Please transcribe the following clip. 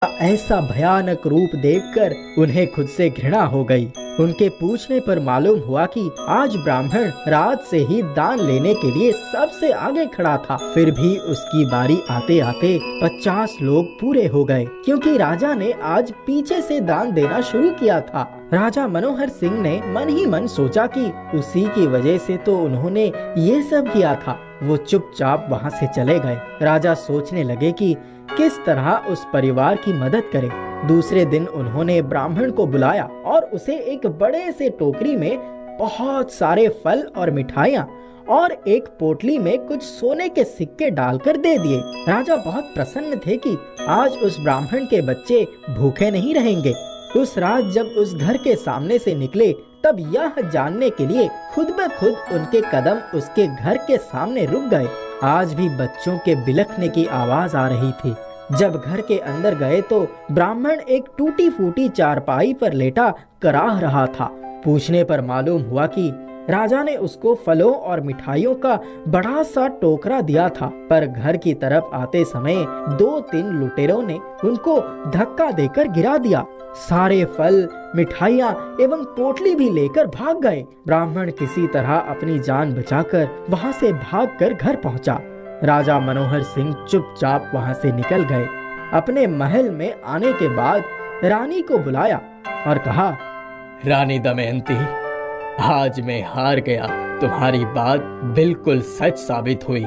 ऐसा भयानक रूप देखकर उन्हें खुद से घृणा हो गई। उनके पूछने पर मालूम हुआ कि आज ब्राह्मण रात से ही दान लेने के लिए सबसे आगे खड़ा था। फिर भी उसकी बारी आते आते 50 लोग पूरे हो गए, क्योंकि राजा ने आज पीछे से दान देना शुरू किया था। राजा मनोहर सिंह ने मन ही मन सोचा कि उसी की वजह से तो उन्होंने ये सब किया था। वो चुपचाप वहाँ से चले गए। राजा सोचने लगे कि किस तरह उस परिवार की मदद करें। दूसरे दिन उन्होंने ब्राह्मण को बुलाया और उसे एक बड़े से टोकरी में बहुत सारे फल और मिठाइयाँ और एक पोटली में कुछ सोने के सिक्के डालकर दे दिए। राजा बहुत प्रसन्न थे कि आज उस ब्राह्मण के बच्चे भूखे नहीं रहेंगे। उस रात जब उस घर के सामने से निकले, तब यह जानने के लिए खुद ब खुद उनके कदम उसके घर के सामने रुक गए। आज भी बच्चों के बिलखने की आवाज आ रही थी। जब घर के अंदर गए तो ब्राह्मण एक टूटी फूटी चारपाई पर लेटा कराह रहा था। पूछने पर मालूम हुआ कि राजा ने उसको फलों और मिठाइयों का बड़ा सा टोकरा दिया था, पर घर की तरफ आते समय 2-3 लुटेरों ने उनको धक्का देकर गिरा दिया। सारे फल, मिठाइयाँ एवं पोटली भी लेकर भाग गए। ब्राह्मण किसी तरह अपनी जान बचाकर वहाँ से भागकर घर पहुँचा। राजा मनोहर सिंह चुपचाप वहाँ से निकल गए। अपने महल में आने के बाद रानी को बुलाया और कहा, रानी दमयंती, आज मैं हार गया। तुम्हारी बात बिल्कुल सच साबित हुई।